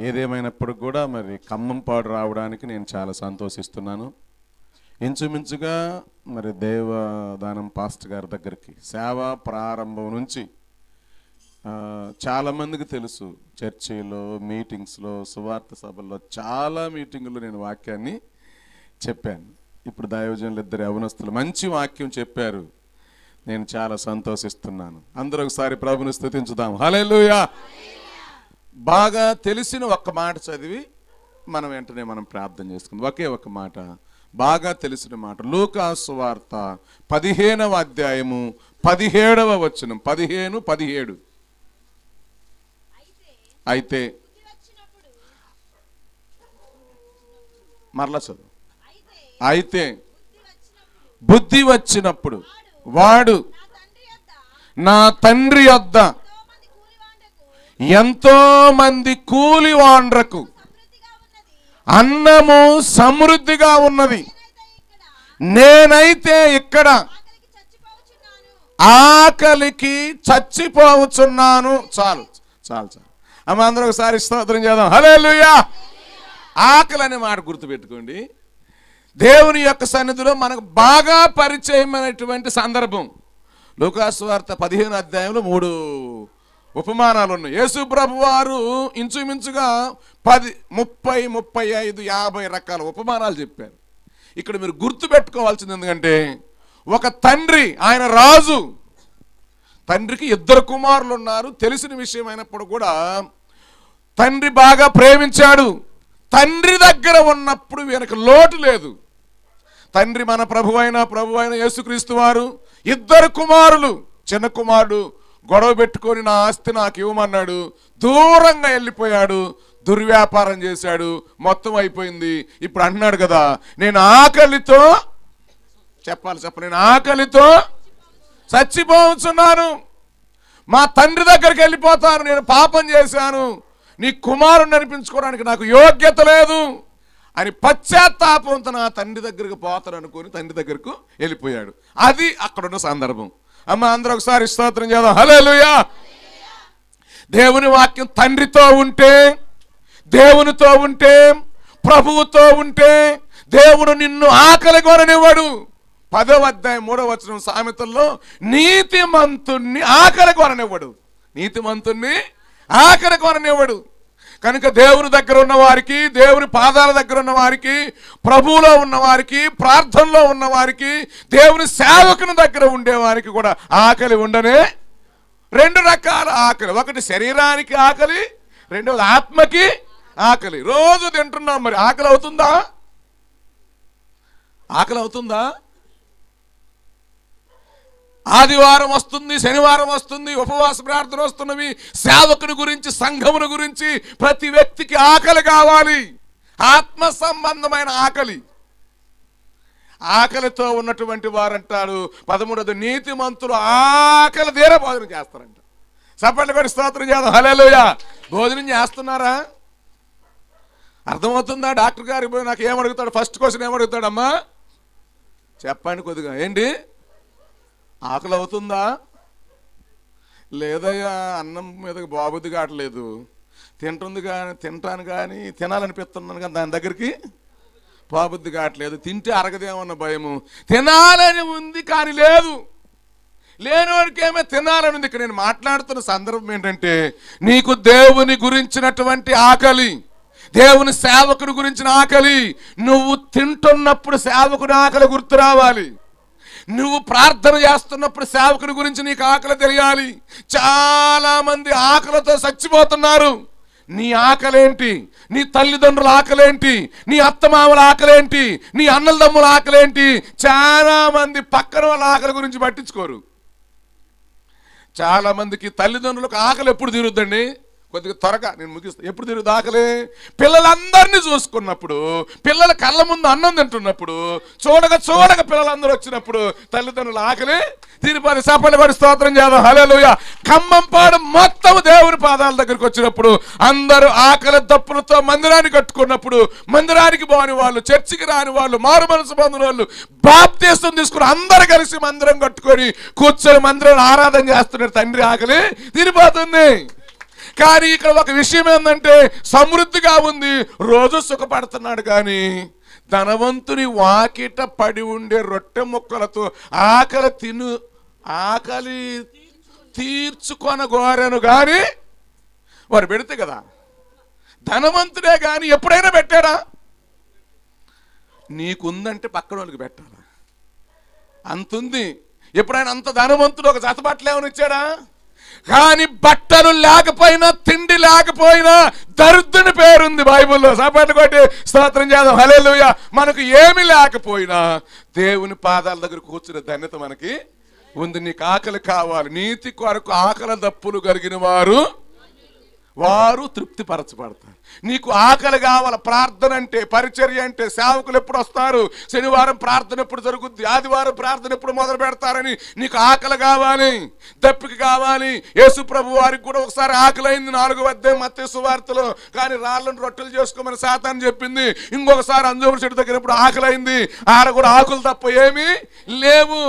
ఏదేమైనప్పుడు కూడా మరి ఖమ్మంపాడు రావడానికి నేను చాలా సంతోషిస్తున్నాను. ఇంచుమించుగా మరి దేవదానం పాస్టర్ గారి దగ్గరికి సేవ ప్రారంభం నుంచి చాలామందికి తెలుసు, చర్చిలో మీటింగ్స్లో సువార్త సభల్లో చాలా మీటింగుల్లో నేను వాక్యాన్ని చెప్పాను. ఇప్పుడు దైవజనులు ఇద్దరు యవనస్తులు మంచి వాక్యం చెప్పారు. నేను చాలా సంతోషిస్తున్నాను. అందరూ ఒకసారి ప్రభుని స్తుతించుదాం. హల్లెలూయా. బాగా తెలిసిన ఒక్క మాట చదివి మనం వెంటనే ప్రార్థన చేసుకుందాం. ఒకే ఒక మాట, బాగా తెలిసిన మాట, లూకా సువార్త 15వ అధ్యాయము 17వ వచనం. 15:17. అయితే మరలా చదువు. అయితే బుద్ధి వచ్చినప్పుడు వాడు నా తండ్రి యొద్ద ఎంతో మంది కూలివాండ్రకు అన్నము సమృద్ధిగా ఉన్నది, నేనైతే ఇక్కడ ఆకలికి చచ్చిపోవచ్చున్నాను. చాలు చాలు చాలు అమ్మ, అందరూ ఒకసారి స్తోత్రం చేద్దాం. హల్లెలూయా. ఆకలి అనే మాట గుర్తుపెట్టుకోండి. దేవుని యొక్క సన్నిధిలో మనకు బాగా పరిచయమైనటువంటి సందర్భం. లూకా సువార్త 15వ అధ్యాయంలో 3 ఉపమానాలు ఉన్నాయి. యేసు ప్రభు వారు ఇంచుమించుగా 10, 30, 35, 50 రకాల ఉపమానాలు చెప్పారు. ఇక్కడ మీరు గుర్తు పెట్టుకోవాల్సింది ఎందుకంటే, ఒక తండ్రి, ఆయన రాజు, తండ్రికి 2 కుమారులు ఉన్నారు. తెలిసిన విషయం అయినప్పుడు కూడా తండ్రి బాగా ప్రేమించాడు. తండ్రి దగ్గర ఉన్నప్పుడు వీరికి లోటు లేదు. తండ్రి మన ప్రభు అయిన యేసుక్రీస్తు వారు 2 కుమారులు. చిన్న కుమారుడు గొడవ పెట్టుకొని నా ఆస్తి నాకు ఇవ్వమన్నాడు, దూరంగా వెళ్ళిపోయాడు, దుర్వ్యాపారం చేశాడు, మొత్తం అయిపోయింది. ఇప్పుడు అంటున్నాడు కదా, నేను ఆకలితో నేను ఆకలితో చచ్చిపోతున్నాను, మా తండ్రి దగ్గరికి వెళ్ళిపోతాను, నేను పాపం చేశాను, నీ కుమారుని అనిపించుకోవడానికి నాకు యోగ్యత లేదు అని పశ్చాత్తాపంతో నా తండ్రి దగ్గరికి పోతాను అనుకుని తండ్రి దగ్గరకు వెళ్ళిపోయాడు. అది అక్కడున్న సందర్భం. అమ్మ, అందరూ ఒకసారి స్తోత్రం చేద్దాం. హల్లెలూయా. దేవుని వాక్యం తండ్రితో ఉంటే, దేవునితో ఉంటే, ప్రభువుతో ఉంటే దేవుడు నిన్ను ఆకలి కొననివ్వడు. 10వ అధ్యాయం 3వ వచనం సామెతల్లో, నీతిమంతుణ్ణి ఆకలి కొననివ్వడు. నీతిమంతుణ్ణి ఆకలి కొననివ్వడు. కనుక దేవుని దగ్గర ఉన్న వారికి, దేవుని పాదాల దగ్గర ఉన్న వారికి, ప్రభువులో ఉన్న వారికి, ప్రార్థనలో ఉన్న వారికి, దేవుని సేవకుని దగ్గర ఉండేవారికి కూడా ఆకలి ఉండనే 2 రకాల ఆకలి. ఒకటి శరీరానికి ఆకలి, రెండవది ఆత్మకి ఆకలి. రోజు తింటున్నాం, మరి ఆకలి అవుతుందా? ఆకలి అవుతుందా? ఆదివారం వస్తుంది, శనివారం వస్తుంది, ఉపవాస ప్రార్థన వస్తున్నవి, సేవకుని గురించి, సంఘముని గురించి ప్రతి వ్యక్తికి ఆకలి కావాలి. ఆత్మ సంబంధమైన ఆకలి. ఆకలితో ఉన్నటువంటి వారంటారు 13వ, నీతిమంతులు ఆకలి తీర భోజనం చేస్తారంట. చప్పట్లు కొట్టి స్తోత్రం చేద్దాం. హల్లెలూయా. భోజనం చేస్తున్నారా? అర్థమవుతుందా? డాక్టర్ గారికి పోయి నాకు ఏమడుగుతాడు? First question ఏమడుగుతాడమ్మా? చెప్పండి కొద్దిగా. ఏంటి ఆకలి అవుతుందా? లేదయ్యా, అన్నం మీదకి బాబుద్ది కావట్లేదు, తింటాను కానీ తినాలనిపిస్తున్నాను కానీ దాని దగ్గరికి బాబుద్ది కావట్లేదు, తింటే అరగదేమన్న భయము, తినాలని ఉంది కానీ లేదు, లేనివాడికేమో తినాలని ఉంది. ఇక్కడ నేను మాట్లాడుతున్న సందర్భం ఏంటంటే, నీకు దేవుని గురించినటువంటి ఆకలి, దేవుని సేవకుని గురించిన ఆకలి. నువ్వు తింటున్నప్పుడు సేవకుని ఆకలి గుర్తు రావాలి. నువ్వు ప్రార్థన చేస్తున్నప్పుడు సేవకుని గురించి నీకు ఆకలి తెలియాలి. చాలా మంది ఆకలితో చచ్చిపోతున్నారు. నీ ఆకలేంటి? నీ తల్లిదండ్రుల ఆకలేంటి? నీ అత్తమామల ఆకలేంటి? నీ అన్నల తమ్ముల ఆకలేంటి? చాలా మంది పక్కన వాళ్ళ ఆకలి గురించి పట్టించుకోరు. చాలా మందికి తల్లిదండ్రులకు ఆకలి ఎప్పుడు తీరుద్దండి? కొద్దిగా త్వరగా నేను ముగిస్తాను. ఎప్పుడు తిరుగు ఆకలి? పిల్లలందరినీ చూసుకున్నప్పుడు, పిల్లల కళ్ళ ముందు అన్నం తింటున్నప్పుడు, చూడగా పిల్లలందరూ వచ్చినప్పుడు తల్లిదండ్రుల ఆకలి తీరిపోయి చప్పట్లు కొట్టి స్తోత్రం చేద్దాం. హల్లెలూయా. ఖమ్మంపాడు మొత్తం దేవుని పాదాల దగ్గరికి వచ్చినప్పుడు అందరూ ఆకలి దప్పులతో మందిరాన్ని కట్టుకున్నప్పుడు, మందిరానికి పోని వాళ్ళు, చర్చికి రాని వాళ్ళు, మారు మనసు పొందిన వాళ్ళు, బాప్తిసం తీసుకుని అందరూ కలిసి మందిరం కట్టుకొని కూర్చొని మందిరాన్ని ఆరాధన చేస్తున్నారు. తండ్రి ఆకలి తీరిపోతుంది. కానీ ఇక్కడ ఒక విషయం ఏంటంటే సమృద్ధిగా ఉంది, రోజు సుఖపడుతున్నాడు. కానీ ధనవంతుని వాకిట పడి ఉండే రొట్టె ముక్కలతో ఆకలి తీర్చుకొనగోరెను గాని వారు పెడితే కదా. ధనవంతుడే కానీ ఎప్పుడైనా పెట్టాడా? నీకుందంటే పక్కన వాళ్ళకి పెట్టాలా? అంతుంది. ఎప్పుడైనా అంత ధనవంతుడు ఒక జత బట్టలు ఏమైనా ఇచ్చాడా? కానీ బట్టలు లేకపోయినా, తిండి లేకపోయినా దరిద్రుని పేరుంది బైబిల్లో. సపట్లు కొట్టి స్తోత్రం చేద్దాం, హల్లెలూయా. మనకు ఏమి లేకపోయినా దేవుని పాదాల దగ్గర కూర్చునే ధన్యత మనకి ఉంది. నీకు ఆకలి కావాలి, నీతి కొరకు ఆకలి దప్పులు కలిగిన వారు తృప్తిపరచబడతారు. నీకు ఆకలి కావాలి, ప్రార్థన అంటే, పరిచర్య అంటే, సేవకులు ఎప్పుడు వస్తారు, శనివారం ప్రార్థన ఎప్పుడు జరుగుద్ది, ఆదివారం ప్రార్థన ఎప్పుడు మొదలు పెడతారని నీకు ఆకలి కావాలి, దప్పిక కావాలి. యేసు ప్రభు వారికి కూడా ఒకసారి ఆకలి అయింది 4వ అధ్యాయం మత్తయి సువార్తలో. కానీ రాళ్ళను రొట్టెలు చేసుకోమని సాతాను చెప్పింది. ఇంకొకసారి అంజూరు చెట్టు దగ్గర ఎప్పుడు ఆకలి అయింది, ఆడ కూడా ఆకులు తప్ప ఏమీ లేవు.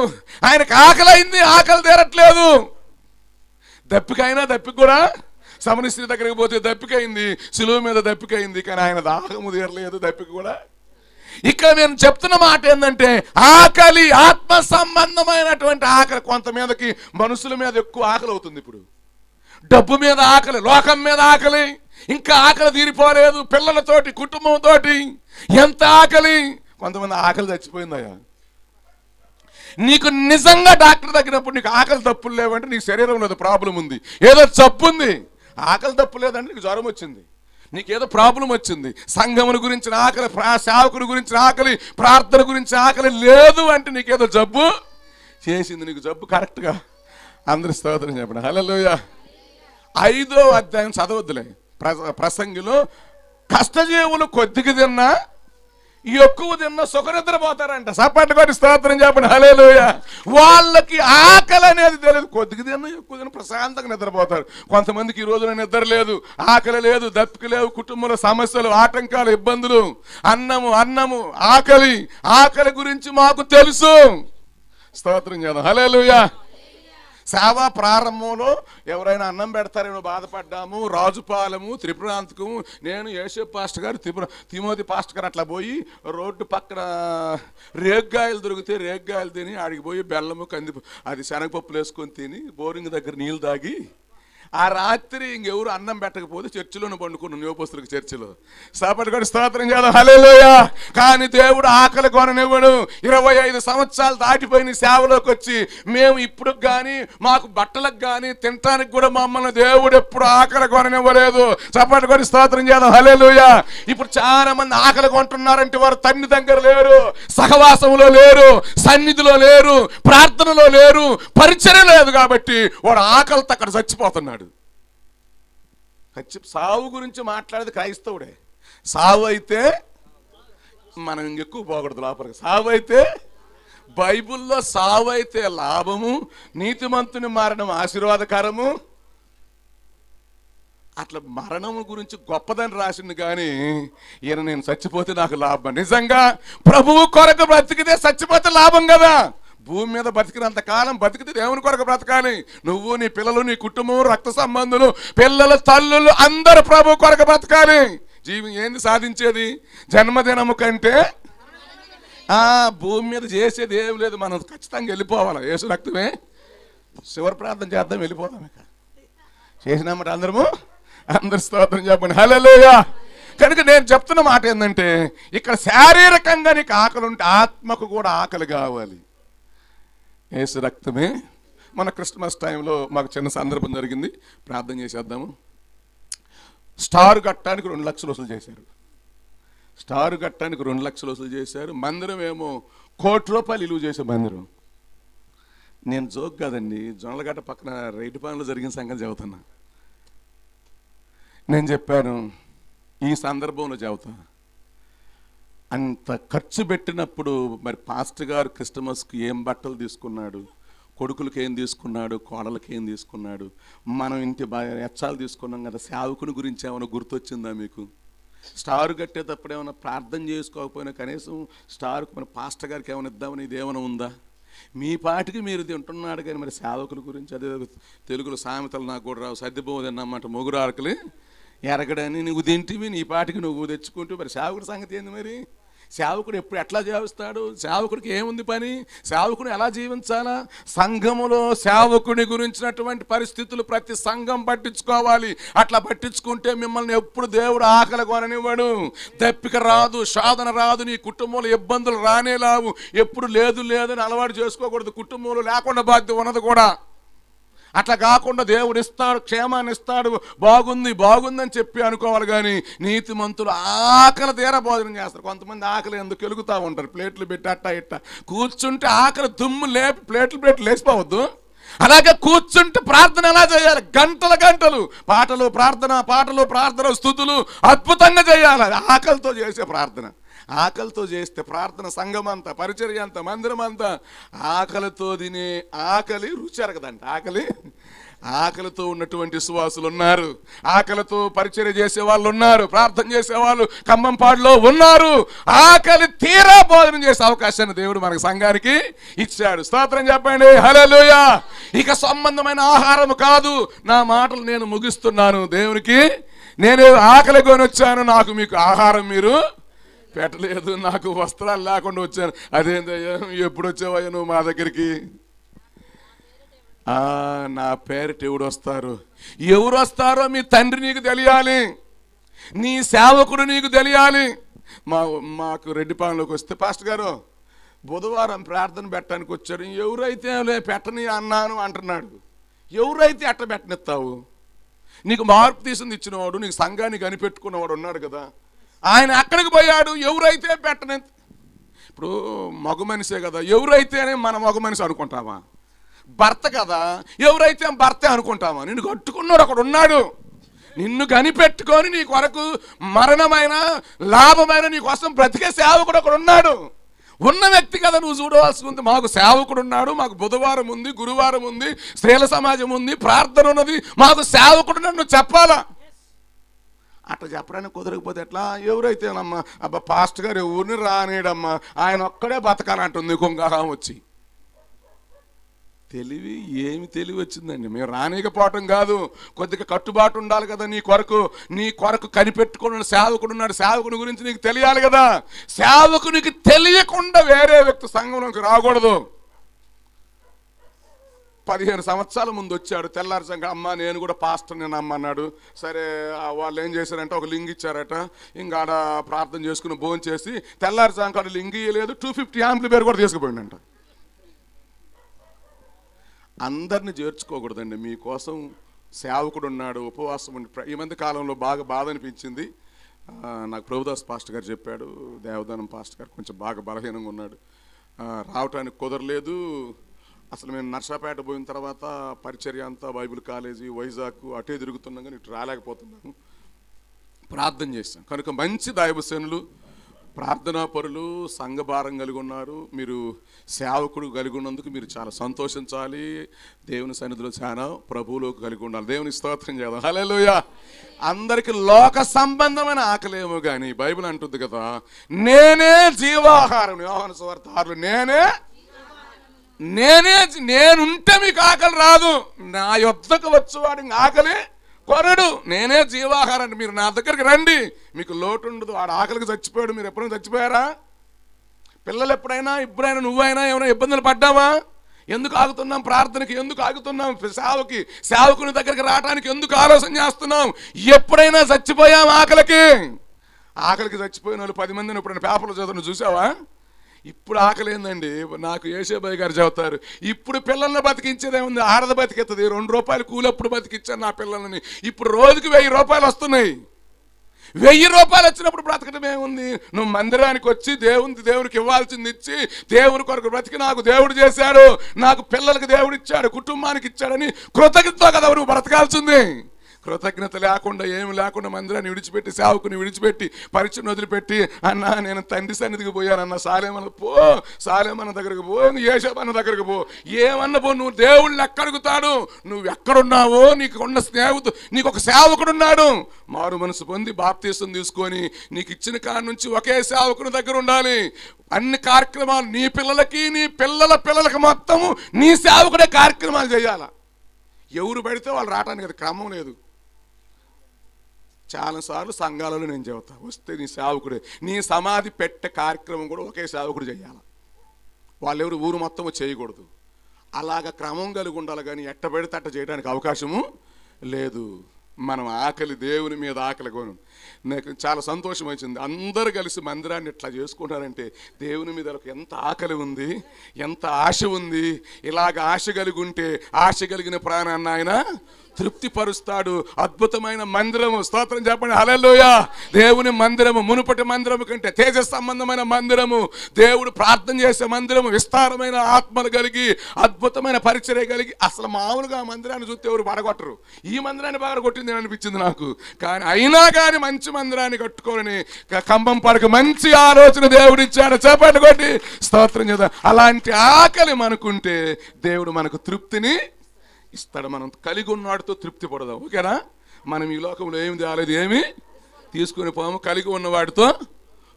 ఆయనకు ఆకలి అయింది, ఆకలి తీరట్లేదు. దప్పికైనా దప్పిక కూడా సమనిస్త్రీ దగ్గరికి పోతే దప్పికైంది, శిలువ మీద దప్పికైంది, కానీ ఆయన దాహము తీరలేదు, దప్పిక కూడా. ఇక్కడ నేను చెప్తున్న మాట ఏంటంటే ఆకలి, ఆత్మ సంబంధమైనటువంటి ఆకలి. కొంతమందికి మనుషుల మీద ఎక్కువ ఆకలి అవుతుంది. ఇప్పుడు డబ్బు మీద ఆకలి, లోకం మీద ఆకలి, ఇంకా ఆకలి తీరిపోలేదు. పిల్లలతోటి, కుటుంబంతో ఎంత ఆకలి. కొంతమంది ఆకలి చచ్చిపోయిందయ్యా. నీకు నిజంగా డాక్టర్ తగ్గినప్పుడు నీకు ఆకలి తప్పులు లేవంటే నీ శరీరంలో ప్రాబ్లం ఉంది, ఏదో జబ్బు ఉంది. ఆకలి తప్పు లేదంటే నీకు జ్వరం వచ్చింది, నీకేదో ప్రాబ్లం వచ్చింది. సంఘముని గురించిన ఆకలి, సేవకుని గురించిన ఆకలి, ప్రార్థన గురించిన ఆకలి లేదు అంటే నీకేదో జబ్బు చేసింది. నీకు జబ్బు కరెక్ట్గా అందరి స్తోత్రం చెప్పండి, హల్లెలూయా. 5వ అధ్యాయం చదవద్దులే. ప్రసంగిలో కష్టజీవులు కొద్దిగా తిన్నా, ఎక్కువ తిన్న సుఖనిద్రపోతారంట. సపట్లు కొట్టి స్తోత్రం చెప్పండి, హల్లెలూయా. వాళ్ళకి ఆకలి అనేది తెలియదు. కొద్దిగా తిన్నా, ఎక్కువ తిన్న ప్రశాంతంగా నిద్రపోతారు. కొంతమందికి ఈ రోజున నిద్ర లేదు, ఆకలి లేదు, దప్పిక లేవు, కుటుంబంలో సమస్యలు, ఆటంకాలు, ఇబ్బందులు. అన్నము ఆకలి గురించి మాకు తెలుసు. స్తోత్రం చేద్దాం, హల్లెలూయా. సేవా ప్రారంభంలో ఎవరైనా అన్నం పెడతారేమో బాధపడ్డాము. రాజుపాలెము, త్రిపురాంతకము, నేను యేసేపు పాస్టర్ గారు, తిమోతి పాస్టర్ గారు అట్లా పోయి రోడ్డు పక్కన రేగ్గాయలు దొరికితే రేగ్గాయలు తిని ఆడికి పోయి బెల్లము, అది శనగపప్పులు వేసుకొని తిని బోరింగ్ దగ్గర నీళ్ళు తాగి ఆ రాత్రి ఇంకెవరు అన్నం పెట్టకపోతే చర్చిలోనే పండుకున్నాను, న్యూపస్తులకు చర్చిలో. సాపటి కూడా స్తోత్రం చేద్దాం, హల్లెలూయా. కానీ దేవుడు ఆకలి కొననివ్వడు. 25 సంవత్సరాలు దాటిపోయిన సేవలోకి వచ్చి మేము ఇప్పుడు కానీ మాకు బట్టలకు కానీ తినటానికి కూడా మమ్మల్ని దేవుడు ఎప్పుడు ఆకలి కొననివ్వలేదు. సాపటి కూడా స్తోత్రం చేద్దాం, హల్లెలూయా. ఇప్పుడు చాలా మంది ఆకలి కొంటున్నారంటే వారు తండ్రి దగ్గర లేరు, సహవాసంలో లేరు, సన్నిధిలో లేరు, ప్రార్థనలో లేరు, పరిచర్య లేదు. కాబట్టి వాడు ఆకలితో అక్కడ చచ్చిపోతున్నాడు. సావు గురించి మాట్లాడేది క్రైస్తవుడే. సావు అయితే మనం ఇంకెక్కువ పోకూడదు లోపలికి. సావు అయితే బైబిల్లో సావు అయితే లాభము, నీతిమంతుని మరణం ఆశీర్వాదకరము. అట్లా మరణము గురించి గొప్పదని రాసింది. కానీ ఈయన నేను చచ్చిపోతే నాకు లాభం. నిజంగా ప్రభువు కొరకు బ్రతికితే చచ్చిపోతే లాభం కదా. భూమి మీద బతికినంత కాలం బతికితే దేవుని కొరకు బ్రతకాలి. నువ్వు, నీ పిల్లలు, నీ కుటుంబం, రక్త సంబంధులు, పిల్లలు, తల్లులు అందరు ప్రభు కొరకు బ్రతకాలి. ఏంది సాధించేది? జన్మదినము కంటే భూమి మీద చేసేది ఏం లేదు. మనం ఖచ్చితంగా వెళ్ళిపోవాలి. యేసు రక్తమే. చివరి ప్రార్థన చేద్దాం, వెళ్ళిపోదాం. ఇక చేసినామంటే అందరు స్తోత్రం చెప్పండి, హల్లెలూయా. కనుక నేను చెప్తున్న మాట ఏంటంటే ఇక్కడ శారీరకంగా నీకు ఆకలి ఉంటే ఆత్మకు కూడా ఆకలి కావాలి. యేసు రక్తమే. మన క్రిస్మస్ టైంలో మాకు చిన్న సందర్భం జరిగింది, ప్రార్థన చేసేద్దాము. స్టార్ కట్టడానికి 2 లక్షలు వసూలు చేశారు. స్టార్ కట్టడానికి 2 లక్షలు వసూలు చేశారు. మందిరం ఏమో ₹1,00,00,000 విలువ చేసే మందిరం. నేను జోక్ కాదండి, జొన్నలగడ్డ పక్కన రైతు పనులు జరిగిన సంగతి చెబుతున్నా. నేను చెప్పాను ఈ సందర్భంలో చెబుతా, అంత ఖర్చు పెట్టినప్పుడు మరి పాస్టర్ గారు క్రిస్టమస్కి ఏం బట్టలు తీసుకున్నాడు, కొడుకులకి ఏం తీసుకున్నాడు, కోడలకి ఏం తీసుకున్నాడు, మనం ఇంటి ఎచ్చాలు తీసుకున్నాం కదా. సేవకుని గురించి ఏమైనా గుర్తొచ్చిందా మీకు? స్టార్ కట్టేటప్పుడు ఏమైనా ప్రార్థన చేసుకోకపోయినా కనీసం స్టార్కు మన పాస్టర్ గారికి ఏమైనా ఇద్దామని ఇది ఏమైనా ఉందా? మీ పాటికి మీరు తింటున్నాడు కానీ మరి సేవకుల గురించి అదే తెలుగులో సామెతలు నాకు కూడా రావు, సర్దిపోదన్నమాట మొగుడు ఆకలి ఎరగడని నువ్వు తింటివి నీ పాటికి నువ్వు తెచ్చుకుంటూ మరి సేవకుడి సంగతి ఏంది? మరి సేవకుడు ఎప్పుడు ఎట్లా జీవిస్తాడు? సేవకుడికి ఏముంది పని? సేవకుడు ఎలా జీవించాలా? సంఘములో సేవకుని గురించినటువంటి పరిస్థితులు ప్రతి సంఘం పట్టించుకోవాలి. అట్లా పట్టించుకుంటే మిమ్మల్ని ఎప్పుడు దేవుడు ఆకలి కొననివ్వడు, దప్పిక రాదు, శోధన రాదు, నీ కుటుంబంలో ఇబ్బందులు రానేలావు. ఎప్పుడు లేదు లేదని అలవాటు చేసుకోకూడదు. కుటుంబంలో లేకుండా బాధ్యత ఉన్నది కూడా. అట్లా కాకుండా దేవుడు ఇస్తాడు, క్షేమాన్ని ఇస్తాడు, బాగుంది బాగుందని చెప్పి అనుకోవాలి. కానీ నీతిమంతులు ఆకలి తీర భోజనం చేస్తారు. కొంతమంది ఆకలి ఎందుకు వెలుగుతూ ఉంటారు, ప్లేట్లు పెట్టి అట్టా ఇట్టా కూర్చుంటే ఆకలి దుమ్ము లేపి ప్లేట్లు లేచిపోవద్దు. అలాగే కూర్చుంటే ప్రార్థన ఎలా చేయాలి? గంటలు పాటలు ప్రార్థన స్తుతులు అద్భుతంగా చేయాలి. ఆకలితో చేసే ప్రార్థన, ఆకలితో చేస్తే ప్రార్థన సంఘం అంతా, పరిచర్య అంతా, మందిరం అంతా ఆకలితో తినే ఆకలి రుచి అరగదంట. ఆకలితో ఉన్నటువంటి విశ్వాసులు ఉన్నారు, ఆకలితో పరిచర్య చేసే వాళ్ళు ఉన్నారు, ప్రార్థన చేసేవాళ్ళు ఖమ్మంపాడులో ఉన్నారు. ఆకలి తీరా భోజనం చేసే అవకాశాన్ని దేవుడు మనకు సంఘానికి ఇచ్చాడు. స్తోత్రం చెప్పండి, హల్లెలూయా. ఇక సంబంధమైన ఆహారం కాదు. నా మాటలు నేను ముగిస్తున్నాను. దేవునికి నేను ఆకలి కొని వచ్చాను, నాకు మీకు ఆహారం మీరు పెట్టలేదు, నాకు వస్త్రాలు లేకుండా వచ్చాను. అదేంటయ్యా, ఎప్పుడు వచ్చావయ్యా నువ్వు మా దగ్గరికి? నా పేరిట ఎవరు వస్తారో మీ తండ్రి నీకు తెలియాలి, నీ సేవకుడు నీకు తెలియాలి. మాకు రెడ్డిపాలెంలోకి వస్తే పాస్టర్ గారు బుధవారం ప్రార్థన పెట్టడానికి వచ్చారు, ఎవరైతే పెట్టని అన్నాను అంటున్నాడు. ఎవరైతే అట్ట పెట్టనిస్తావు? నీకు మార్పు తీసింది ఇచ్చినవాడు, నీకు సంఘాన్ని కనిపెట్టుకున్నవాడు ఉన్నాడు కదా, ఆయన అక్కడికి పోయాడు. ఎవరైతే పెట్టని, ఇప్పుడు మగ మనిషే కదా, ఎవరైతేనే మన మగ మనిషి అనుకుంటామా? భర్త కదా, ఎవరైతే భర్తే అనుకుంటామా? నిన్ను కట్టుకున్నాడు అక్కడ ఉన్నాడు, నిన్ను కనిపెట్టుకొని నీ కొరకు మరణమైన లాభమైన నీ కోసం బ్రతికే సేవకుడు అక్కడ ఉన్నాడు. ఉన్న వ్యక్తి కదా నువ్వు చూడవలసి ఉంది. మాకు సేవకుడు ఉన్నాడు, మాకు బుధవారం ఉంది, గురువారం ఉంది, స్త్రీల సమాజం ఉంది, ప్రార్థన ఉన్నది, మాకు సేవకుడు నన్ను చెప్పాలా? అట్లా చెప్పడానికి కుదరకపోతే ఎట్లా? ఎవరైతేనమ్మా అబ్బా పాస్టర్ గారు ఎవరిని రానేడమ్మా, ఆయన ఒక్కడే బతకాలంటుంది కుంగారం వచ్చి. ఏమి తెలివి వచ్చిందండి? మేము రానికపోవటం కాదు, కొద్దిగా కట్టుబాటు ఉండాలి కదా. నీ కొరకు కనిపెట్టుకున్న సేవకుడు ఉన్నాడు, సేవకుని గురించి నీకు తెలియాలి కదా. సేవకునికి తెలియకుండా వేరే వ్యక్తి సంఘంలోకి రాకూడదు. 15 సంవత్సరాల ముందు వచ్చాడు, తెల్లారిసంగా అమ్మ నేను కూడా పాస్టర్ నేను అమ్మన్నాడు. సరే వాళ్ళు ఏం చేశారంటే ఒక లింగ్ ఇచ్చారట, ఇంకా ఆడ ప్రార్థన చేసుకుని భోజనం చేసి తెల్లారిసంగా లింగ్ ఇయ్యలేదు, 250 యాంప్లిఫైర్ కూడా తీసుకుపోయిందంట. అందరిని చేర్చుకోకూడదండి. మీకోసం సేవకుడు ఉన్నాడు, ఉపవాసం ఉండి. ఈ మధ్య కాలంలో బాగా బాధ అనిపించింది నాకు. ప్రభుదాస్ పాస్టర్ గారు చెప్పాడు, దేవదానం పాస్టర్ గారు కొంచెం బాగా బలహీనంగా ఉన్నాడు, రావటానికి కుదరలేదు. అసలు మేము నర్సాపేట పోయిన తర్వాత పరిచర్య అంతా బైబిల్ కాలేజీ వైజాగ్ అటే తిరుగుతున్నాం, కానీ ఇటు రాలేకపోతున్నాము. ప్రార్థన చేశాం కనుక మంచి దైవసేనులు, ప్రార్థనా పరులు, సంఘభారం కలిగి ఉన్నారు. మీరు సేవకుడు కలిగి ఉన్నందుకు మీరు చాలా సంతోషించాలి. దేవుని సన్నిధిలో చాలా ప్రభువులోకి కలిగి ఉండాలి. దేవుని స్తోత్రం చేద్దాం, హల్లెలూయా. అందరికి లోక సంబంధమైన ఆకలేమో కానీ బైబిల్ అంటుంది కదా, నేనే జీవాహారం. యోహాను సువార్త 6 నేనుంటే మీకు ఆకలి రాదు, నా యొద్దకు వచ్చేవాడు ఆకలి కొరడు, నేనే జీవాహారాన్ని. మీరు నా దగ్గరికి రండి, మీకు లోటు ఉండదు. వాడు ఆకలికి చచ్చిపోయాడు, మీరు ఎప్పుడైనా చచ్చిపోయారా? పిల్లలు ఎప్పుడైనా ఇప్పుడైనా నువ్వైనా ఏమైనా ఇబ్బందులు పడ్డావా? ఎందుకు ఆగుతున్నాం? ప్రార్థనకి ఎందుకు ఆగుతున్నాం? సేవకుని దగ్గరికి రావడానికి ఎందుకు ఆలోచన చేస్తున్నాం? ఎప్పుడైనా చచ్చిపోయాం ఆకలికి చచ్చిపోయిన వాళ్ళు 10 మందిని ఎప్పుడైనా పేపర్లో చదువును చూసావా? ఇప్పుడు ఆకలి ఏందండి? నాకు యేషేబాయి గారు చెబుతారు, ఇప్పుడు పిల్లల్ని బతికించేదే ఉంది, ఆడద బతికెత్తది. 2 రూపాయలు కూలప్పుడు బతికిచ్చాను నా పిల్లల్ని. ఇప్పుడు రోజుకి 1000 రూపాయలు వస్తున్నాయి. 1000 రూపాయలు వచ్చినప్పుడు బ్రతకడం ఏముంది? నువ్వు మందిరానికి వచ్చి దేవునికి ఇవ్వాల్సింది ఇచ్చి, దేవుని కొరకు బ్రతికి నాకు దేవుడు చేశాడు, నాకు పిల్లలకి దేవుడు ఇచ్చాడు, కుటుంబానికి ఇచ్చాడని కృతజ్ఞతతో కదా నువ్వు బ్రతకాల్సింది. కృతజ్ఞత లేకుండా ఏమి లేకుండా మందిరాన్ని విడిచిపెట్టి సేవకుని విడిచిపెట్టి పరీక్షను వదిలిపెట్టి అన్నా నేను తండ్రి సన్నిధికి పోయానన్న సాలేమన్న పో, సాలేమన్న దగ్గరకు పో, యేషాబన్న దగ్గరకు పో, ఏమన్నా పో, నువ్వు దేవుళ్ళు ఎక్కడుగుతాడు, నువ్వు ఎక్కడున్నావో నీకు ఉన్న నీకు ఒక సేవకుడున్నాడు. మారు మనసు పొంది బాప్తీసం తీసుకొని నీకు ఇచ్చిన కాడ నుంచి ఒకే సేవకుని దగ్గర ఉండాలి. అన్ని కార్యక్రమాలు నీ పిల్లలకి నీ పిల్లల పిల్లలకి మొత్తము నీ సేవకుడే కార్యక్రమాలు చేయాల. ఎవరు పెడితే వాళ్ళు రావడానికి అది క్రమం లేదు. చాలాసార్లు సంఘాలలో నేను చెబుతా, వస్తే నీ సేవకుడే, నీ సమాధి పెట్టే కార్యక్రమం కూడా ఒకే సేవకుడు చేయాలి. వాళ్ళెవరు ఊరు మొత్తము చేయకూడదు. అలాగ క్రమం కలిగి ఉండాలి, కానీ ఎట్ట పెడితే అట్ట చేయడానికి అవకాశము లేదు. మనం ఆకలి, దేవుని మీద ఆకలి కొను. నాకు చాలా సంతోషం వచ్చింది. అందరు కలిసి మందిరాన్ని ఇట్లా చేసుకుంటారంటే దేవుని మీద ఎంత ఆకలి ఉంది, ఎంత ఆశ ఉంది. ఇలాగ ఆశ కలిగి ఉంటే ఆశ కలిగిన ప్రాణాన్ని ఆయన తృప్తిపరుస్తాడు. అద్భుతమైన మందిరము, స్తోత్రం చెప్పండి హల్లెలూయా. దేవుని మందిరము మునుపటి మందిరము కంటే తేజ సంబంధమైన మందిరము, దేవుడు ప్రార్థన చేసే మందిరము, విస్తారమైన ఆత్మలు కలిగి అద్భుతమైన పరిచర్య కలిగి. అసలు మామూలుగా మందిరాన్ని చూస్తే ఎవరు పడగొట్టరు. ఈ మందిరాన్ని బాగా కొట్టింది అనిపించింది నాకు. కానీ అయినా కానీ మంచి మందిరాన్ని కట్టుకోవాలని కంబం పడక మంచి ఆలోచన దేవుడు ఇచ్చాడు. చేపట్టు కొట్టి స్తోత్రం చేద్దాం. అలాంటి ఆకలి మనకుంటే దేవుడు మనకు తృప్తిని ఇస్తాడు. మనం కలిగి ఉన్నవాడితో తృప్తి పడదాం. ఓకేనా? మనం ఈ లోకంలో ఏమి తేలేదు, ఏమి తీసుకుని పోము, కలిగి ఉన్నవాడితో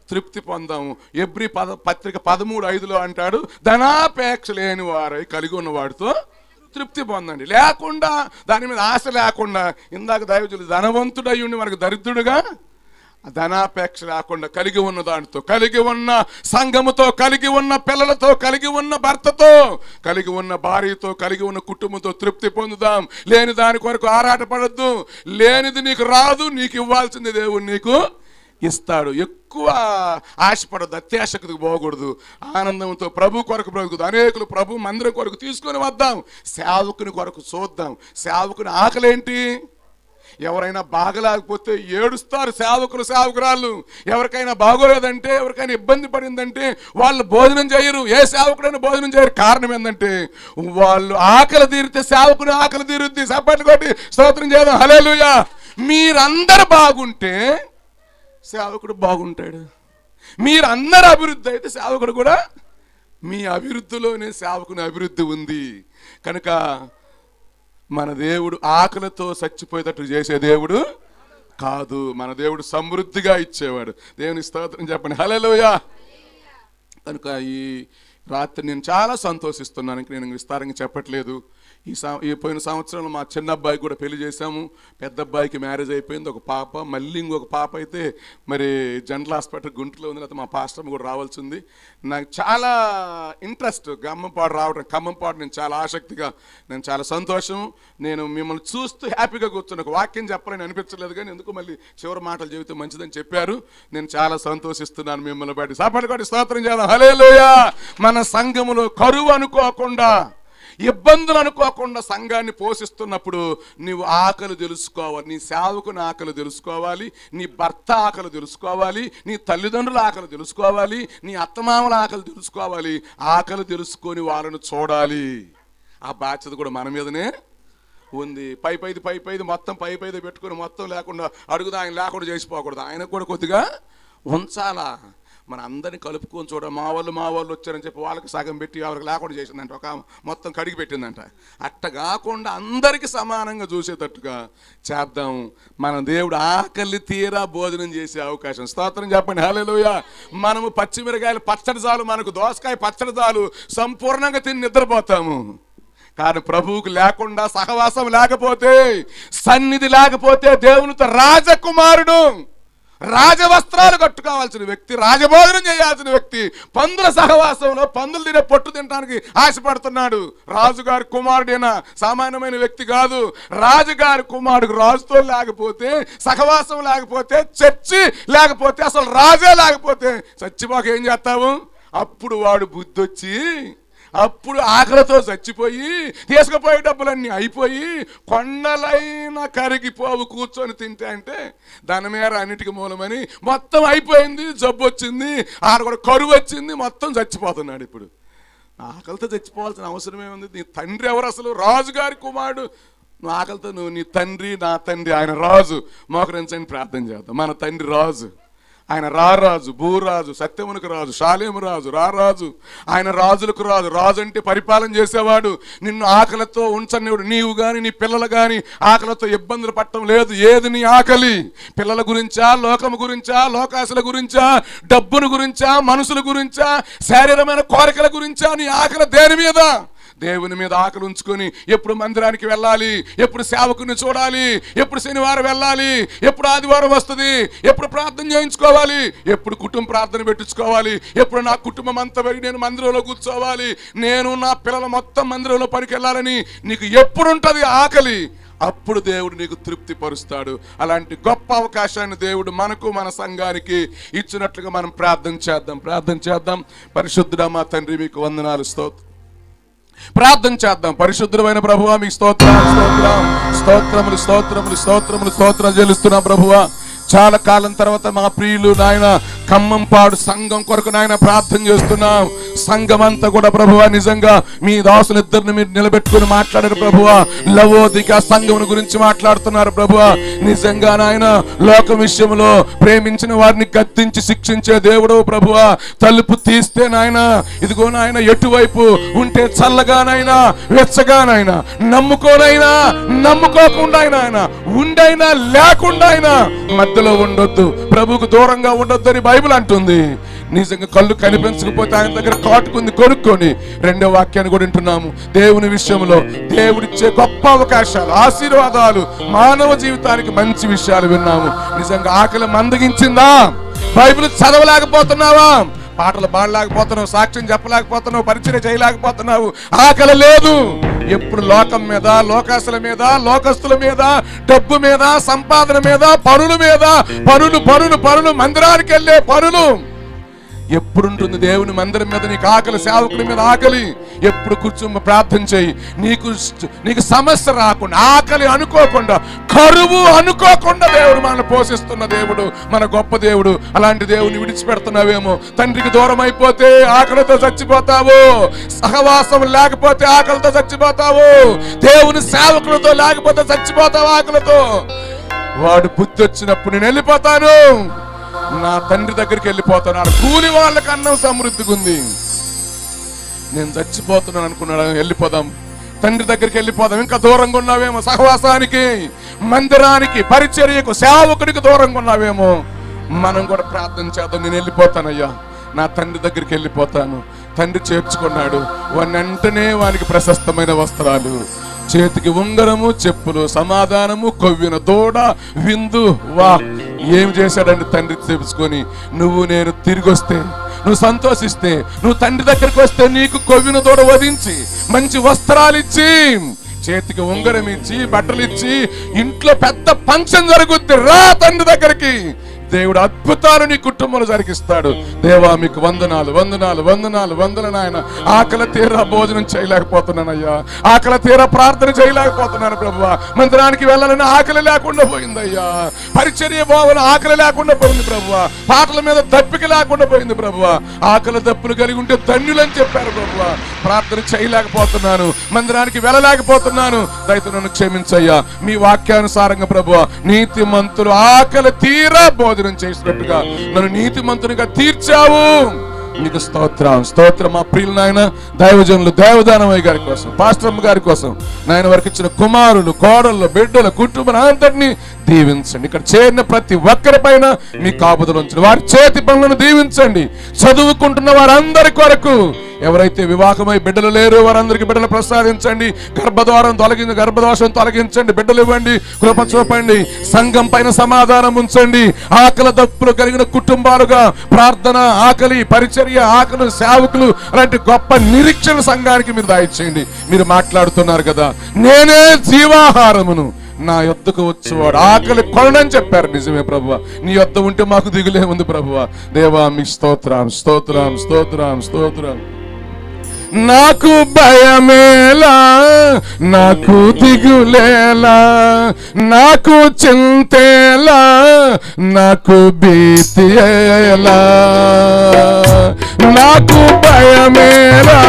తృప్తి పొందాము. ఎబ్రీ పత్రిక 13:5 అంటాడు, ధనాపేక్ష లేని వారై కలిగి ఉన్నవాడితో తృప్తి పొందండి. లేకుండా దాని మీద ఆశ లేకుండా, ఇందాక దైవజనులు ధనవంతుడై ఉండి మనకు దరిద్రుడుగా, ధనాపేక్ష లేకుండా కలిగి ఉన్న దానితో, కలిగి ఉన్న సంఘముతో, కలిగి ఉన్న పిల్లలతో, కలిగి ఉన్న భర్తతో, కలిగి ఉన్న భార్యతో, కలిగి ఉన్న కుటుంబంతో తృప్తి పొందుదాం. లేని దాని కొరకు ఆరాటపడద్దు. లేనిది నీకు రాదు, నీకు ఇవ్వాల్సింది దేవుడు నీకు ఇస్తాడు. ఎక్కువ ఆశపడద్దు, అత్యాశకు పోకూడదు. ఆనందంతో ప్రభు కొరకు బ్రతుకుదు. అనేకులు ప్రభు మందిరం కొరకు తీసుకొని వద్దాం. సేవకుని కొరకు చూద్దాం. సేవకుని ఆకలేంటి? ఎవరైనా బాగలేకపోతే ఏడుస్తారు సేవకులు, సేవకురాళ్ళు. ఎవరికైనా బాగోలేదంటే, ఎవరికైనా ఇబ్బంది పడిందంటే వాళ్ళు భోజనం చేయరు. ఏ సేవకుడైనా భోజనం చేయరు. కారణం ఏంటంటే వాళ్ళు ఆకలి తీరితే సేవకుని ఆకలి తీరుద్ది. సపట్లు కొట్టి స్తోత్రం చేద్దాం హల్లెలూయా. మీరందరూ బాగుంటే సేవకుడు బాగుంటాడు. మీరందరూ అభివృద్ధి అయితే సేవకుడు కూడా, మీ అభివృద్ధిలోనే సేవకుని అభివృద్ధి ఉంది. కనుక మన దేవుడు ఆకలితో చచ్చిపోయేటట్టు చేసే దేవుడు కాదు. మన దేవుడు సమృద్ధిగా ఇచ్చేవాడు. దేవుని స్తోత్రం చెప్పండి హల్లెలూయా. కనుక ఈ రాత్రి నేను చాలా సంతోషిస్తున్నాను. నేను విస్తారంగా చెప్పట్లేదు. ఈ పోయిన సంవత్సరంలో మా చిన్న అబ్బాయికి కూడా పెళ్లి చేశాము. పెద్ద అబ్బాయికి మ్యారేజ్ అయిపోయింది, ఒక పాప. మళ్ళీ ఇంకొక పాప అయితే మరి జనరల్ హాస్పిటల్ గుంటూరులో ఉంది. అయితే మా పాస్టర్ కూడా రావాల్సింది. నాకు చాలా ఇంట్రెస్ట్ ఖమ్మంపాడు రావడం. ఖమ్మంపాడు నేను చాలా ఆసక్తిగా, నేను చాలా సంతోషం. నేను మిమ్మల్ని చూస్తూ హ్యాపీగా కూర్చుని ఒక వాక్యం చెప్పాలని అనిపించలేదు, కానీ ఎందుకు మళ్ళీ చివరి మాటలు చెబితే మంచిదని చెప్పారు. నేను చాలా సంతోషిస్తున్నాను మిమ్మల్ని బట్టి. సాపటి కొట్టి స్తోత్రం చేద్దాం హల్లెలూయా. మన సంఘములో కరువు అనుకోకుండా, ఇబ్బందులు అనుకోకుండా సంఘాన్ని పోషిస్తున్నప్పుడు నీవు ఆకలి తెలుసుకోవాలి. నీ సేవకుని ఆకలి తెలుసుకోవాలి, నీ భర్త ఆకలి తెలుసుకోవాలి, నీ తల్లిదండ్రుల ఆకలి తెలుసుకోవాలి, నీ అత్తమామల ఆకలి తెలుసుకోవాలి. ఆకలి తెలుసుకొని వాళ్ళను చూడాలి. ఆ బాధ్యత కూడా మన మీదనే ఉంది. పైపైది మొత్తం పైపైది పెట్టుకుని మొత్తం లేకుండా అడుగుదా ఆయన లేకుండా చేసిపోకూడదు. ఆయనకు కూడా కొద్దిగా ఉంచాలా. మన అందరినీ కలుపుకొని చూడ. మా వాళ్ళు వచ్చారని చెప్పి వాళ్ళకి సగం పెట్టి ఎవరికి లేకుండా చేసిందంట, ఒక మొత్తం కడిగి పెట్టిందంట. అట్ట కాకుండా అందరికీ సమానంగా చూసేటట్టుగా చేద్దాం. మన దేవుడు ఆకలి తీరా భోజనం చేసే అవకాశం. స్తోత్రం చెప్పండి హల్లెలూయా. మనము పచ్చిమిరకాయలు పచ్చడి చాలు, మనకు దోసకాయ పచ్చడి చాలు, సంపూర్ణంగా తిని నిద్రపోతాము. కానీ ప్రభువుకు లేకుండా, సహవాసం లేకపోతే, సన్నిధి లేకపోతే, దేవునితో రాజకుమారుడు, రాజవస్త్రాలు కట్టుకోవాల్సిన వ్యక్తి, రాజభోజనం చేయాల్సిన వ్యక్తి పందుల సహవాసంలో పందులు తినే పొట్టు తినడానికి ఆశపడుతున్నాడు. రాజుగారి కుమారుడైనా సామాన్యమైన వ్యక్తి కాదు. రాజుగారి కుమారుడు రాజుతో లేకపోతే, సహవాసం లేకపోతే, చర్చి లేకపోతే, అసలు రాజే లేకపోతే చచ్చిపోక ఏం చేస్తావు? అప్పుడు వాడు బుద్ధి వచ్చి, అప్పుడు ఆకలితో చచ్చిపోయి, తీసుకుపోయే డబ్బులన్నీ అయిపోయి కొండలైన కరిగిపోవు కూర్చొని తింటే, అంటే ధనమేర అన్నిటికీ మూలమని మొత్తం అయిపోయింది. జబ్బు వచ్చింది, ఆడ కూడా కరువు వచ్చింది, మొత్తం చచ్చిపోతున్నాడు. ఇప్పుడు ఆకలితో చచ్చిపోవాల్సిన అవసరమే ఉంది. నీ తండ్రి ఎవరు? అసలు రాజుగారి కుమారుడు నువ్వు ఆకలితో నువ్వు నీ తండ్రి నా తండ్రి ఆయన రాజు మోకరించని ప్రార్థన చేద్దాం. మన తండ్రి రాజు, ఆయన రారాజు, భూరాజు, సత్యమునకు రాజు, శాలేము రాజు, రారాజు, ఆయన రాజులకు రాజు. రాజు అంటే పరిపాలన చేసేవాడు. నిన్ను ఆకలితో ఉంచనివాడు. నీవు కానీ నీ పిల్లలు కానీ ఆకలితో ఇబ్బందులు పడటం లేదు. ఏది నీ ఆకలి? పిల్లల గురించా, లోకము గురించా, లోకాశల గురించా, డబ్బును గురించా, మనుషుల గురించా, శారీరమైన కోరికల గురించా? నీ ఆకలి దేని మీద? దేవుని మీద ఆకలి ఉంచుకొని ఎప్పుడు మందిరానికి వెళ్ళాలి, ఎప్పుడు సేవకుని చూడాలి, ఎప్పుడు శనివారం వెళ్ళాలి, ఎప్పుడు ఆదివారం వస్తుంది, ఎప్పుడు ప్రార్థన చేయించుకోవాలి, ఎప్పుడు కుటుంబ ప్రార్థన పెట్టించుకోవాలి, ఎప్పుడు నా కుటుంబం అంతా పెరిగి నేను మందిరంలో కూర్చోవాలి, నేను నా పిల్లలు మొత్తం మందిరంలో పనికి వెళ్ళాలని నీకు ఎప్పుడు ఉంటుంది ఆకలి? అప్పుడు దేవుడు నీకు తృప్తి పరుస్తాడు. అలాంటి గొప్ప అవకాశాన్ని దేవుడు మనకు మన సంఘానికి ఇచ్చినట్లుగా మనం ప్రార్థన చేద్దాం. పరిశుద్ధుడా మా తండ్రి, మీకు వందనాలు, స్తోత్రం. ప్రార్థన చేద్దాం. పరిశుద్ధమైన ప్రభువా, మీకు స్తోత్రం చెల్లిస్తున్నాం ప్రభువా. చాలా కాలం తర్వాత మా ప్రియులు నాయన ఖమ్మంపాడు సంఘం కొరకు నాయన ప్రార్థన చేస్తున్నాం. సంఘం అంతా కూడా ప్రభువా నిజంగా మీ దాసులిద్దరిని మీరు నిలబెట్టుకుని మాట్లాడారు ప్రభువా. లవోదిక సంఘం గురించి మాట్లాడుతున్నారు ప్రభువా. నిజంగా నాయన లోక విషయంలో ప్రేమించిన వారిని గద్దించి శిక్షించే దేవుడు ప్రభువా. తలుపు తీస్తే నాయన ఇదిగో నాయన ఎటువైపు ఉంటే చల్లగానైనా వెచ్చగానైనా, నమ్ముకోనైనా నమ్ముకోకుండా అయినా, ఉండైనా లేకుండా అయినా మధ్యలో ఉండొద్దు, ప్రభువుకు దూరంగా ఉండొద్దు అని బైబిల్ అంటుంది. నిజంగా కళ్ళు కనిపించకపోతే ఆయన దగ్గర కాటుకుంది కొనుక్కొని రెండో వాక్యాన్ని కూడా వింటున్నాము. దేవుని విషయంలో దేవుడిచ్చే గొప్ప అవకాశాలు, ఆశీర్వాదాలు, మానవ జీవితానికి మంచి విషయాలు విన్నాము. నిజంగా ఆకలి మందగించిందా? బైబిల్ చదవలేకపోతున్నావా? పాటలు పాడలేకపోతున్నావు, సాక్ష్యం చెప్పలేకపోతున్నావు, పరిచయం చేయలేకపోతున్నావు. ఆకలి లేదు. ఎప్పుడు లోకం మీద, లోకాసుల మీద, లోకస్తుల మీద, డబ్బు మీద, సంపాదన మీద, పనుల మీద, పనులు మందిరానికి వెళ్ళే పనులు ఎప్పుడుంటుంది? దేవుని మందిరం మీద నీకు ఆకలి, సేవకుడి మీద ఆకలి. ఎప్పుడు కూర్చొని ప్రార్థన చేయి. నీకు సమస్య రాకుండా, ఆకలి అనుకోకుండా, కరువు అనుకోకుండా దేవుడు మనల్ని పోషిస్తున్న దేవుడు, మన గొప్ప దేవుడు. అలాంటి దేవుని విడిచిపెడుతున్నావేమో. తండ్రికి దూరం అయిపోతే ఆకలితో చచ్చిపోతావు, సహవాసం లేకపోతే ఆకలితో చచ్చిపోతావు, దేవుని సేవకులతో లేకపోతే చచ్చిపోతావు ఆకలితో. వాడు బుద్ధి వచ్చినప్పుడు నేను వెళ్ళిపోతాను, నా తండ్రి దగ్గరికి వెళ్ళిపోతున్నాడు. కూలి వాళ్ళకి అన్నం సమృద్ధిగా ఉంది, నేను చచ్చిపోతున్నాను అనుకున్నాడు. వెళ్ళిపోదాం, తండ్రి దగ్గరికి వెళ్ళిపోదాం. ఇంకా దూరంగా ఉన్నావేమో, సహవాసానికి, మందిరానికి, పరిచర్యకు, సేవకుడికి దూరంగా ఉన్నావేమో. మనం కూడా ప్రార్థన చేద్దాం. నేను వెళ్ళిపోతానయ్యా, నా తండ్రి దగ్గరికి వెళ్ళిపోతాను. తండ్రి చేర్చుకున్నాడు. వెంటనే వానికి ప్రశస్తమైన వస్త్రాలు, చేతికి ఉంగరము, చెప్పులు, సమాధానము, కొవ్విన దూడ, విందు. వా, ఏం చేశాడండి తండ్రి తెలుసుకొని. నువ్వు నేను తిరిగి వస్తే, నువ్వు సంతోషిస్తే, నువ్వు తండ్రి దగ్గరికి వస్తే నీకు కొవ్విన దూడ వధించి, మంచి వస్త్రాలు ఇచ్చి, చేతికి ఉంగరం ఇచ్చి, బట్టలు ఇచ్చి, ఇంట్లో పెద్ద ఫంక్షన్ జరుగుద్ది. రా తండ్రి దగ్గరికి. దేవుడు అద్భుతాలు నీ కుటుంబంలో జరిగిస్తాడు. దేవా మీకు వందనాలు. ఆయన ఆకలి తీరా భోజనం చేయలేకపోతున్నానయ్యా, ఆకలి తీరా ప్రార్థన చేయలేకపోతున్నాను ప్రభువా. మందిరానికి వెళ్ళాలని ఆకలి లేకుండా పోయిందయ్యా, పరిచర్య పోవాలని ఆకలి లేకుండా పోయింది ప్రభువా, పాటల మీద దప్పిక లేకుండా పోయింది ప్రభువా. ఆకలి దప్పులు కలిగి ఉంటే ధన్యులని చెప్పారు ప్రభువా. ప్రార్థన చేయలేకపోతున్నాను, మందిరానికి వెళ్ళలేకపోతున్నాను, దయతో నన్ను క్షమించయ్యా. మీ వాక్యానుసారంగా ప్రభువా, నీతిమంతులు ఆకలి తీరా భోజనం చేసినట్టుగా నన్ను నీతిమంతునిగా తీర్చావు. నీకు స్తోత్రం. మా ప్రియులు నాయన దైవజనులు, దేవదానమయ్య గారి కోసం, పాస్టర్మ గారి కోసం నాయన వారికి ఇచ్చిన కుమారులు, కోడళ్ళు, బిడ్డల కుటుంబం అంతటినీ దీవించండి. ఇక్కడ చేరిన ప్రతి ఒక్కరి పైన మీ కాపుదలు ఉంచండి. వారి చేతి పనులను దీవించండి. చదువుకుంటున్న వారందరి కొరకు, ఎవరైతే వివాహమై బిడ్డలు లేరు వారందరికి బిడ్డలు ప్రసాదించండి. గర్భదోషం తొలగించండి, బిడ్డలు ఇవ్వండి, కృప చూపండి. సంఘం పైన సమాధానం ఉంచండి. ఆకలి దప్పులు కలిగిన కుటుంబాలుగా ప్రార్థన, ఆకలి, పరిచర్య, ఆకలి, సేవకులు, అలాంటి గొప్ప నిరీక్షణ సంఘానికి మీరు దయచేయండి. మీరు మాట్లాడుతున్నారు కదా, నేనే జీవాహారమును, నా యొద్దకు వచ్చేవాడు ఆకలి కొనని చెప్పారు. నిజమే ప్రభువా, నీ యొద్ద ఉంటే మాకు దిగులే ఉంది ప్రభువా. దేవా మీ స్తోత్రం. నాకు భయమేలా, నాకు దిగులేలా, నాకు చింతేలా, నాకు భీతి ఎలా, నాకు భయమేలా,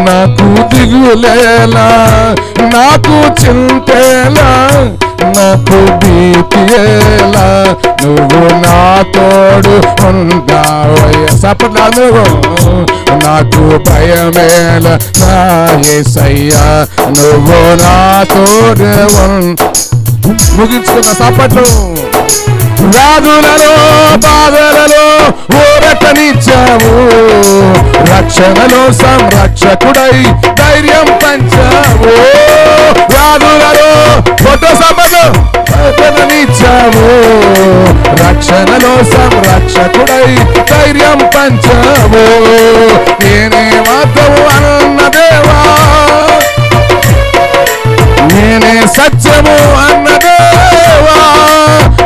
నాకు దిగులేలా, నాకు చింతేలా, నాకు భీతియేలా, నువ్వు నా తోడు ఉన్నావయ్య. సపట్లాడు. నాకు భయమేలా నా యేసయ్యా, నువ్వు నా తోడు ముగించుకున్న సపట్లు. వ్యాధులలో బాధలలో ఊరటనిచ్చావు, రక్షణలో సంరక్షకుడై ధైర్యం పంచావు. వ్యాధులలో ఫోటో సభలో ఊరటనిచ్చావు, రక్షణలో సంరక్షకుడై ధైర్యం పంచావు. నేనే మాత్రము అన్న దేవా, నేనే సత్యము అన్న దేవా,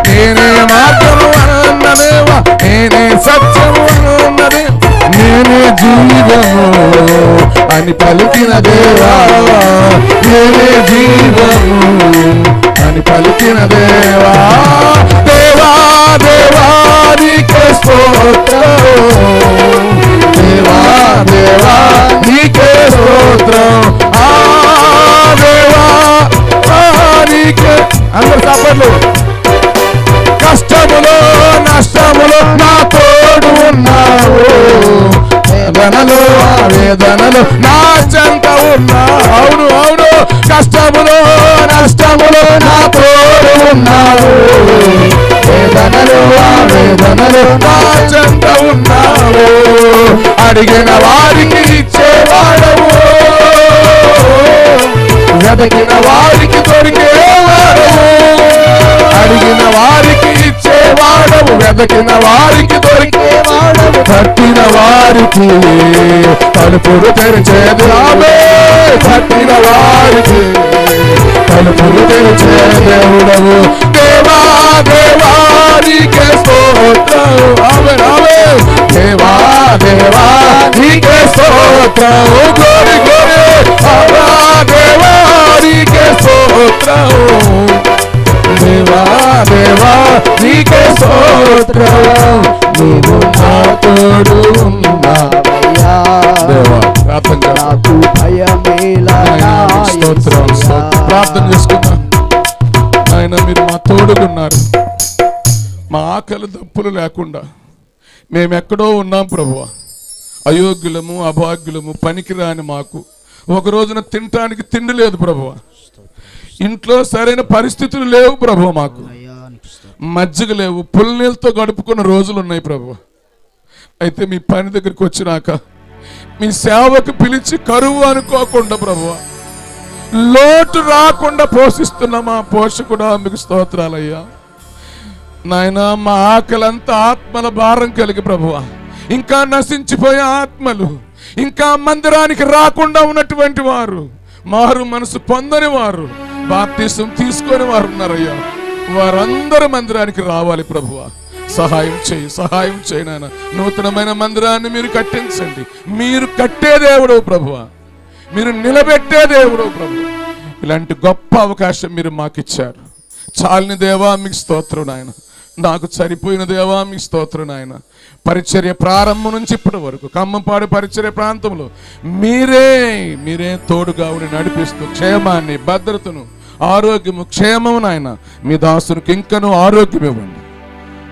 నేనే మార్గము అన్న దేవా, నేనే సత్యము అన్నదే, నేనే జీవము అని పలికిన దేవా, నేనే జీవము అని పలికిన దేవా. దేవా దేవా నీకే స్తోత్రం, దేవా దేవా నీకే స్తోత్రం. అందరు సాపర్లు. కష్టములో నష్టములో నా తోడు ఉన్నావు, వేదనలో వేదనలో నా చెంత ఉన్నావు. అవును అవును, కష్టములో నష్టములో నా తోడు ఉన్నావు, వేదనలో వేదనలో నా చెంత ఉన్నావు. అడిగిన వారికి ఇచ్చేవాడవు, వెదకిన వారికి దొరికేవాడవు, అడిగిన వారికి ఇచ్చేవాడవు, వెదకిన వారికి దొరికేవాడవు, తట్టిన వారికి తలుపులు తెరిచేది రావే, తట్టిన వారికి తలుపులు తెరిచే దేవుడవు. దేవా దేవా నీకే స్తోత్రం, ఆమె రావే, దేవా దేవా నీకే స్తోత్రం. గోరి గోరి దేవా నీకే స్తోత్రం, దేవా దేవా నీకే స్తోత్రం, నువ్వు నా తోడు ఉన్నావయ్యా. దేవా నాకు భయమేలా, స్తోత్రం స్తోత్రం. ప్రార్థన చేసుకుందాం. ఆయన మీరు మా తోడుగున్నారు, మా ఆకలి దప్పులు లేకుండా మేమెక్కడో ఉన్నాం ప్రభువా, అయోగ్యులము అభాగ్యులము పనికిరాని మాకు ఒక రోజున తినటానికి తిండి లేదు ప్రభువా, ఇంట్లో సరైన పరిస్థితులు లేవు ప్రభువా, మాకు మజ్జిగ లేవు, పుల్లనీళ్ళతో గడుపుకున్న రోజులు ఉన్నాయి ప్రభువా. అయితే మీ పని దగ్గరికి వచ్చినాక మీ సేవకు పిలిచి కరువు అనుకోకుండా ప్రభువా, లోటు రాకుండా పోషిస్తున్న మా పోషకుడా మీకు స్తోత్రాలయ్యా. నాయన మా ఆకలంతా ఆత్మల భారం కలిగి ప్రభువా, ఇంకా నశించిపోయే ఆత్మలు, ఇంకా మందిరానికి రాకుండా ఉన్నటువంటి వారు, మారు మనసు పొందని వారు, బాప్తిసం తీసుకొని వారు ఉన్నారయ్యా. వారందరూ మందిరానికి రావాలి ప్రభువా. సహాయం చేయి, సహాయం చేయి నాయన. నూతనమైన మందిరాన్ని మీరు కట్టించండి. మీరు కట్టే దేవుడు ప్రభువా, మీరు నిలబెట్టే దేవుడు ప్రభువా. ఇలాంటి గొప్ప అవకాశం మీరు మాకు ఇచ్చారు. చాలని దేవా మీకు స్తోత్రం నాయన, నాకు సరిపోయిన దేవా మీకు స్తోత్రం నాయన. పరిచర్య ప్రారంభం నుంచి ఇప్పటి వరకు ఖమ్మంపాడు పరిచర్య ప్రాంతంలో మీరే తోడుగా ఉండి నడిపిస్తూ క్షేమాన్ని, భద్రతను, ఆరోగ్యము, క్షేమము నాయన మీ దాసునికి ఇంకనూ ఆరోగ్యం ఇవ్వండి.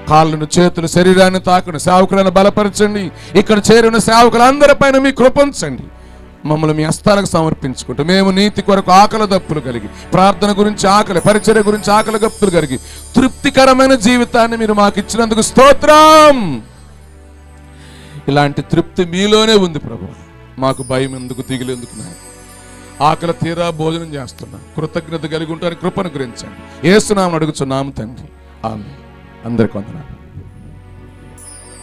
కాళ్ళను, చేతులు, శరీరాన్ని తాకండి, సేవకులను బలపరచండి. ఇక్కడ చేరిన సేవకులందరిపైన మీ కృపించండి. మమ్మల్ని మీ హస్తాలకు సమర్పించుకుంటూ మేము నీతి కొరకు ఆకలి దప్పులు కలిగి, ప్రార్థన గురించి ఆకలి, పరిచర్య గురించి ఆకలి దప్పులు కలిగి తృప్తికరమైన జీవితాన్ని మీరు మాకు ఇచ్చినందుకు స్తోత్రం. ఇలాంటి తృప్తి మీలోనే ఉంది ప్రభు. మాకు భయం ఎందుకు, దిగులు ఎందుకు నాయన. ఆకలి తీరా భోజనం చేస్తున్నా, కృతజ్ఞత కలిగి ఉంటారని కృపను గురించండి. యేసు నామమున అడుగుచున్నాము తండ్రి, ఆమేన్. అందరికీ వందనాలు.